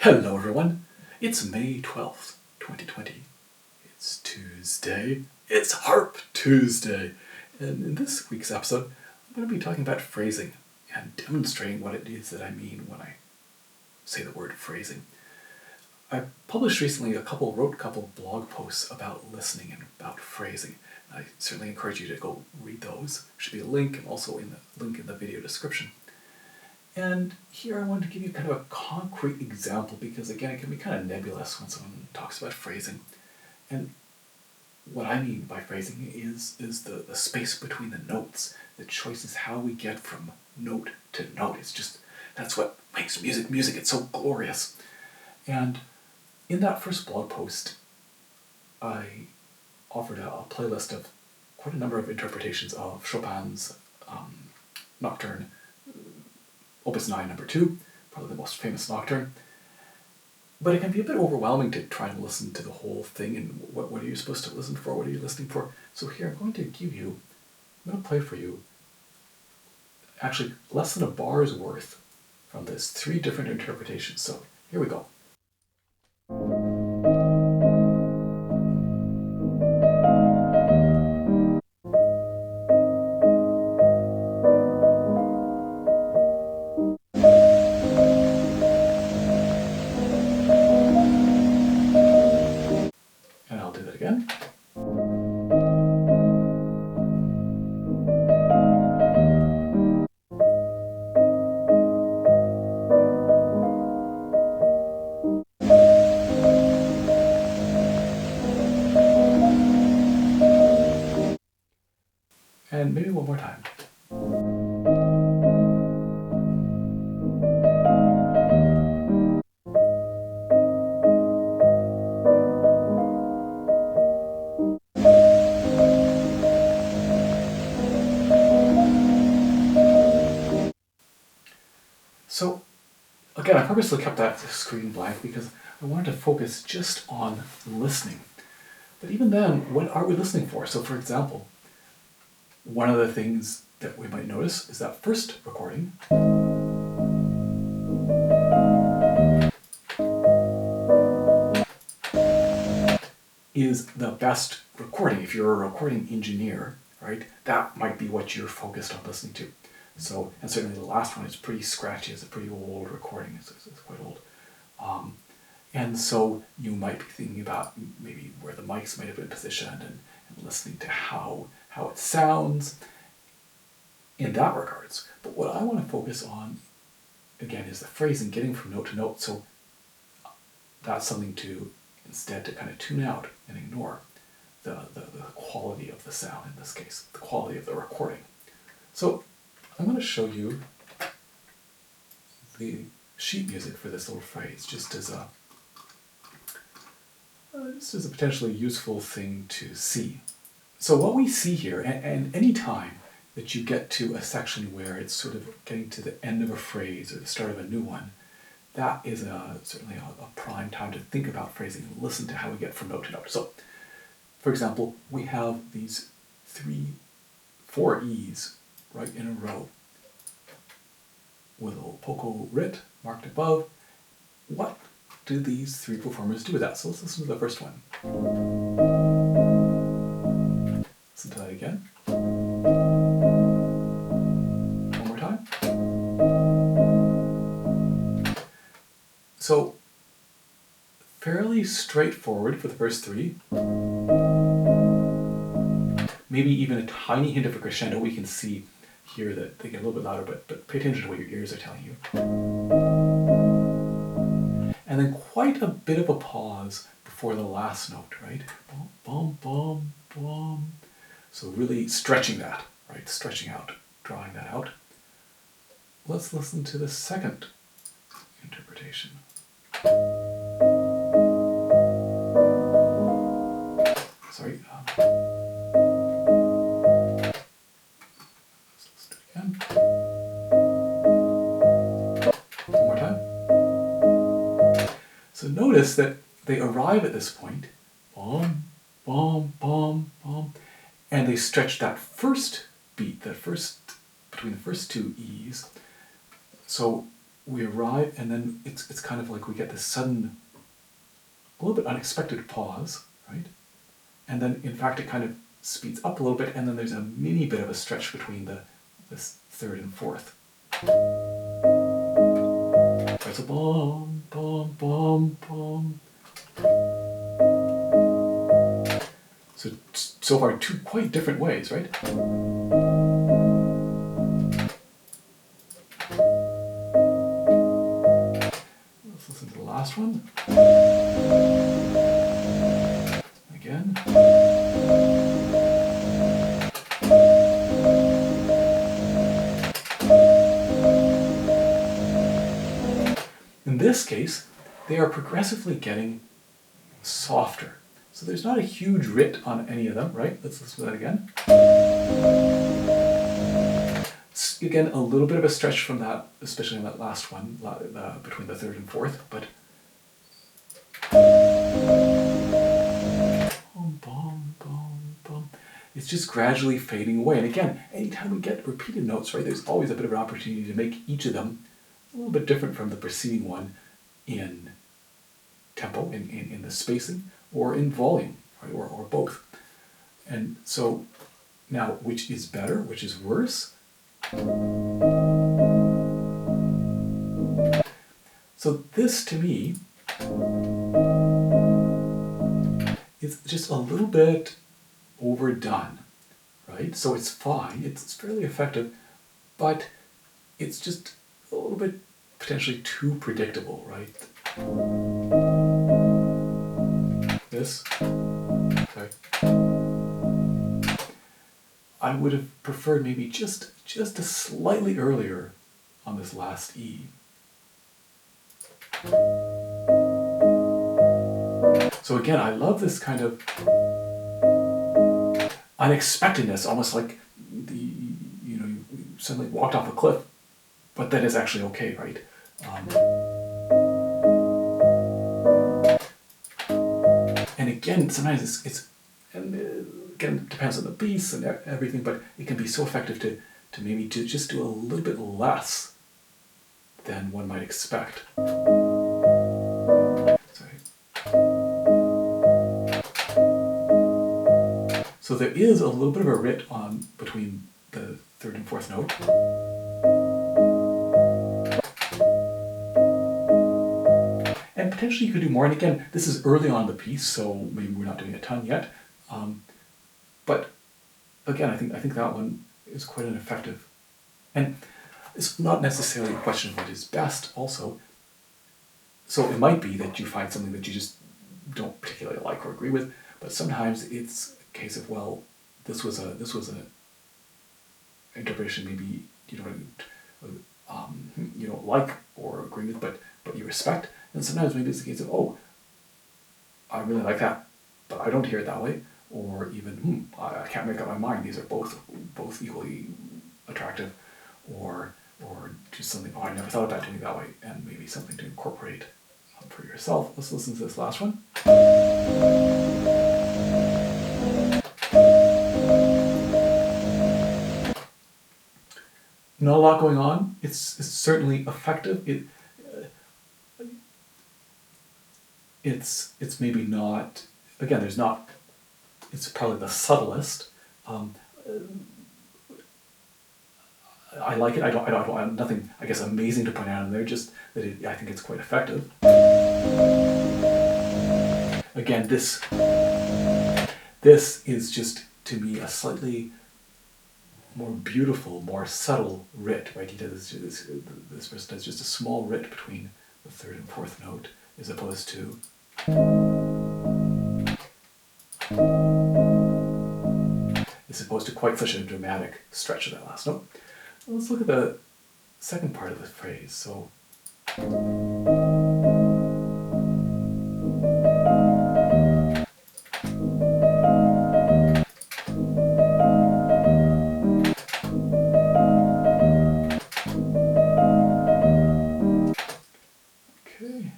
Hello everyone, it's May 12th, 2020. It's Tuesday, it's Harp Tuesday, and in this week's episode I'm going to be talking about phrasing and demonstrating what it is that I mean when I say the word phrasing. I published recently wrote a couple blog posts about listening and about phrasing. I certainly encourage you to go read those. There should be a link, and also in the link in the video description. And here I want to give you kind of a concrete example because, again, it can be kind of nebulous when someone talks about phrasing. And what I mean by phrasing is the space between the notes, the choices, how we get from note to note. That's what makes music music. It's so glorious. And in that first blog post, I offered a playlist of quite a number of interpretations of Chopin's Nocturne, Opus 9, number 2, probably the most famous Nocturne. But it can be a bit overwhelming to try and listen to the whole thing, and what are you supposed to listen for? What are you listening for? So here I'm going to play for you actually less than a bar's worth from this 3 different interpretations. So here we go. And I'll do that again. And maybe one more time. So, again, I purposely kept that screen blank because I wanted to focus just on listening. But even then, what are we listening for? So, for example, one of the things that we might notice is that first recording is the best recording. If you're a recording engineer, right, that might be what you're focused on listening to. So, and certainly the last one is pretty scratchy. It's a pretty old recording. It's quite old. And so you might be thinking about maybe where the mics might have been positioned and listening to how it sounds in that regards. But what I want to focus on, again, is the phrasing, getting from note to note. So that's something to instead to kind of tune out and ignore the quality of the sound in this case, the quality of the recording. So I'm going to show you the sheet music for this little phrase just as a potentially useful thing to see. So what we see here, and any time that you get to a section where it's sort of getting to the end of a phrase or the start of a new one, that is certainly a prime time to think about phrasing and listen to how we get from note to note. So, for example, we have these 4 E's right in a row with a little poco writ marked above. What do these 3 performers do with that? So let's listen to the first one. Listen to that again. One more time. So, fairly straightforward for the first 3. Maybe even a tiny hint of a crescendo. We can see here that they get a little bit louder, but pay attention to what your ears are telling you. And then quite a bit of a pause before the last note, right? Bum, bum, bum, bum. So really stretching that, right? Stretching out, drawing that out. Let's listen to the second interpretation. Sorry. Let's listen to it again. One more time. So notice that they arrive at this point, bum, bum, bum, bum, and they stretch that first beat, between the first 2 E's. So we arrive, and then it's kind of like we get this sudden, a little bit unexpected pause, right? And then, in fact, it kind of speeds up a little bit, and then there's a mini bit of a stretch between this third and fourth. There's a bum, bum, bum, bum. So far, two quite different ways, right? Let's listen to the last one. Again. In this case, they are progressively getting softer. So there's not a huge writ on any of them, right? Let's listen to that again. Again, a little bit of a stretch from that, especially in that last one, between the third and fourth, but it's just gradually fading away. And again, anytime we get repeated notes, right, there's always a bit of an opportunity to make each of them a little bit different from the preceding one in tempo, in the spacing, or in volume, right, or both. And so now, which is better, which is worse? So this, to me, is just a little bit overdone, right? So it's fine, it's fairly effective, but it's just a little bit potentially too predictable, right? This, sorry. I would have preferred maybe just a slightly earlier on this last E. So again, I love this kind of unexpectedness, almost like you suddenly walked off a cliff, but that is actually okay, right? And again, sometimes it's and again, it depends on the piece and everything, but it can be so effective to maybe to just do a little bit less than one might expect. Sorry. So there is a little bit of a writ on between the third and fourth note. And potentially you could do more. And again, this is early on in the piece, so maybe we're not doing a ton yet. But again, I think that one is quite an effective. And it's not necessarily a question of what is best also. So it might be that you find something that you just don't particularly like or agree with, but sometimes it's a case of, well, this was an interpretation maybe you don't like or agree with, but you respect. And sometimes maybe it's a case of, oh, I really like that, but I don't hear it that way. Or even, I can't make up my mind. These are both equally attractive. Or just something, oh, I never thought about doing it that way, and maybe something to incorporate for yourself. Let's listen to this last one. Not a lot going on. It's certainly effective. It's maybe not. Again, there's not. It's probably the subtlest. I like it. I don't have nothing, I guess, amazing to point out in there. Just that I think it's quite effective. Again, this is just to me a slightly more beautiful, more subtle writ, right? He does this person does just a small writ between the third and fourth note, as opposed to. As opposed to quite such a dramatic stretch of that last note. Let's look at the second part of the phrase. So, okay.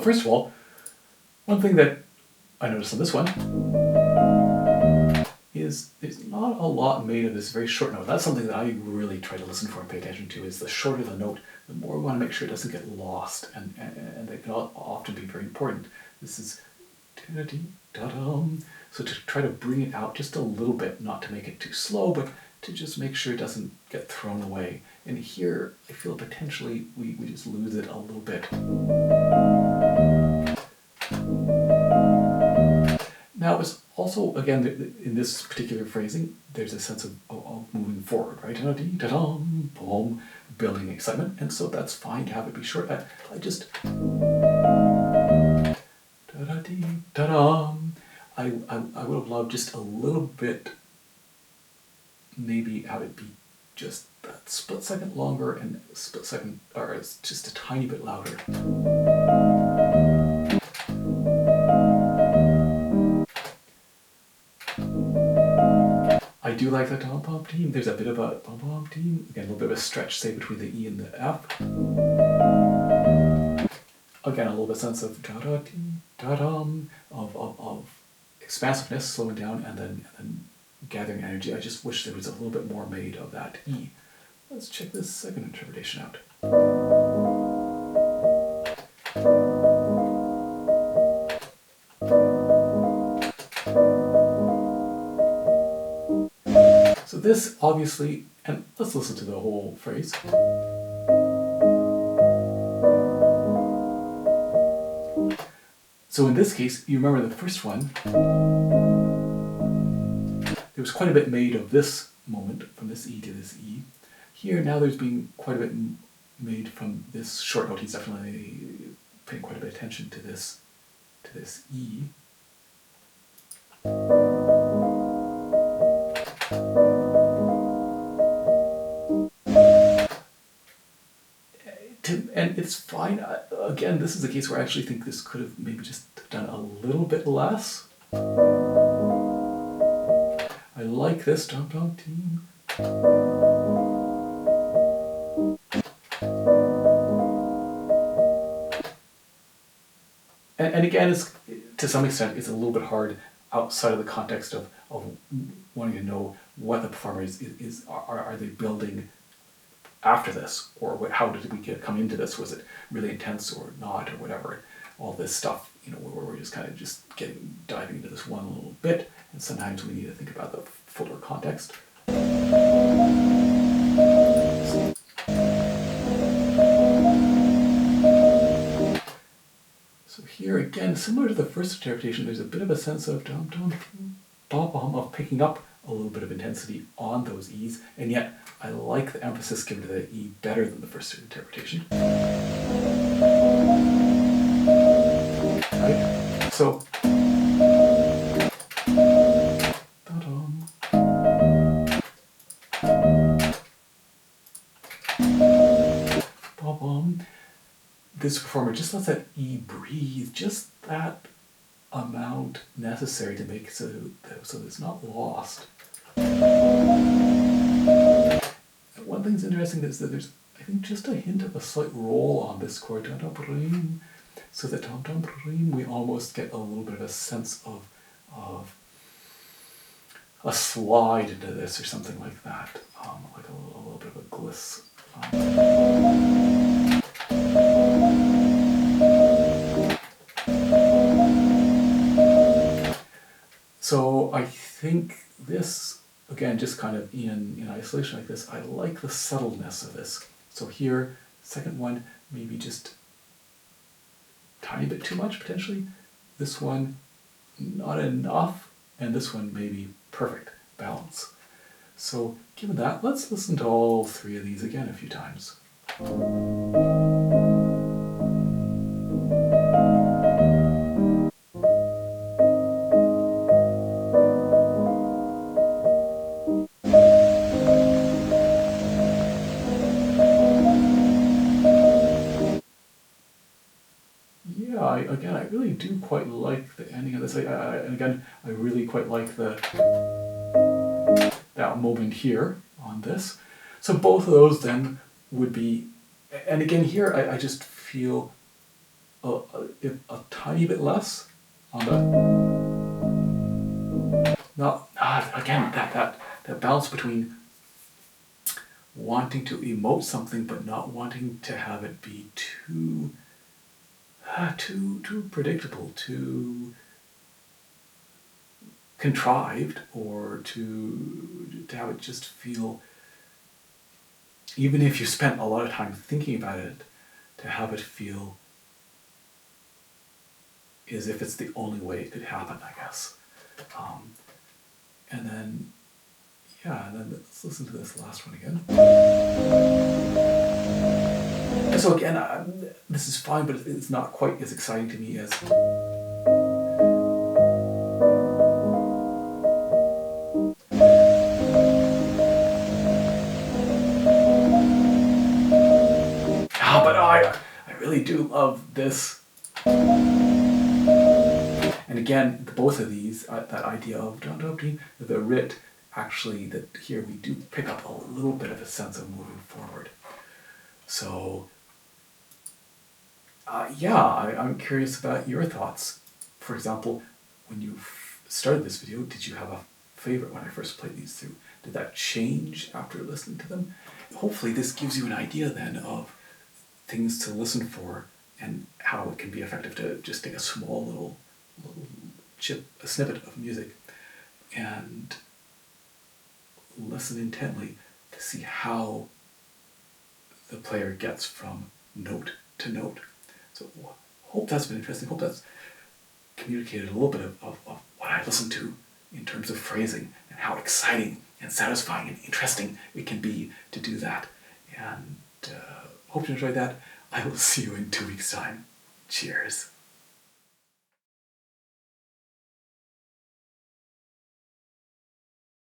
So first of all, one thing that I noticed on this one is there's not a lot made of this very short note. That's something that I really try to listen for and pay attention to, is the shorter the note, the more we want to make sure it doesn't get lost, and that can often be very important. This is da-dee-da-dum. So to try to bring it out just a little bit, not to make it too slow, but to just make sure it doesn't get thrown away. And here, I feel potentially we just lose it a little bit. Now, it's also, again, in this particular phrasing, there's a sense of moving forward, right? Da-dee-da-dum, boom, building excitement, and so that's fine to have it be short. I just da-da-dee-da-dum. I would have loved just a little bit, maybe have it be just that split second longer and split second, or it's just a tiny bit louder. I do like the tom-pom team. There's a bit of a pom-pom team. Again, a little bit of a stretch, say, between the E and the F. Again, a little bit of sense of da-da-dee-da-dum, of expansiveness, slowing down, and then gathering energy. I just wish there was a little bit more made of that E. Let's check this second interpretation out. So this obviously, and let's listen to the whole phrase. So in this case, you remember the first one, there was quite a bit made of this moment, from this E to this E. Here now there's been quite a bit made from this short note. He's definitely paying quite a bit of attention to this E. And it's fine. Again, this is a case where I actually think this could have maybe just done a little bit less. I like this tom-tom team. And again, it's, to some extent, it's a little bit hard outside of the context of wanting to know what the performer is are they building after this, or how did we come into this? Was it really intense or not, or whatever? All this stuff, where we're just kind of diving into this one little bit, and sometimes we need to think about the fuller context. So here again, similar to the first interpretation, there's a bit of a sense of of picking up a little bit of intensity on those E's, and yet I like the emphasis given to the E better than the first interpretation. Right? So, this performer just lets that E breathe, just that amount necessary to make so it's not lost. One thing's interesting is that there's, I think, just a hint of a slight roll on this chord, so that we almost get a little bit of a sense of a slide into this or something like that, like a little bit of a gliss. So I think this, again, just kind of in isolation like this, I like the subtleness of this. So here, second one, maybe just a tiny bit too much, potentially. This one, not enough. And this one, maybe perfect balance. So given that, let's listen to all three of these again a few times. Again, I really do quite like the ending of this. And again, I really quite like that moment here on this. So both of those then would be, and again here, I just feel a tiny bit less on the. Not again that balance between wanting to emote something but not wanting to have it be too predictable, too contrived, or to have it just feel, even if you spent a lot of time thinking about it, to have it feel as if it's the only way it could happen, I guess. And then, and then let's listen to this last one again. So again, this is fine, but it's not quite as exciting to me as. But I really do love this. And again, both of these, that idea of the writ, actually, that here we do pick up a little bit of a sense of moving forward. So, I'm curious about your thoughts. For example, when you started this video, did you have a favorite when I first played these through? Did that change after listening to them? Hopefully this gives you an idea then of things to listen for and how it can be effective to just take a small little a snippet of music and listen intently to see how the player gets from note to note. So hope that's been interesting. Hope that's communicated a little bit of what I listen to in terms of phrasing and how exciting and satisfying and interesting it can be to do that. And hope you enjoyed that. I will see you in 2 weeks' time. Cheers.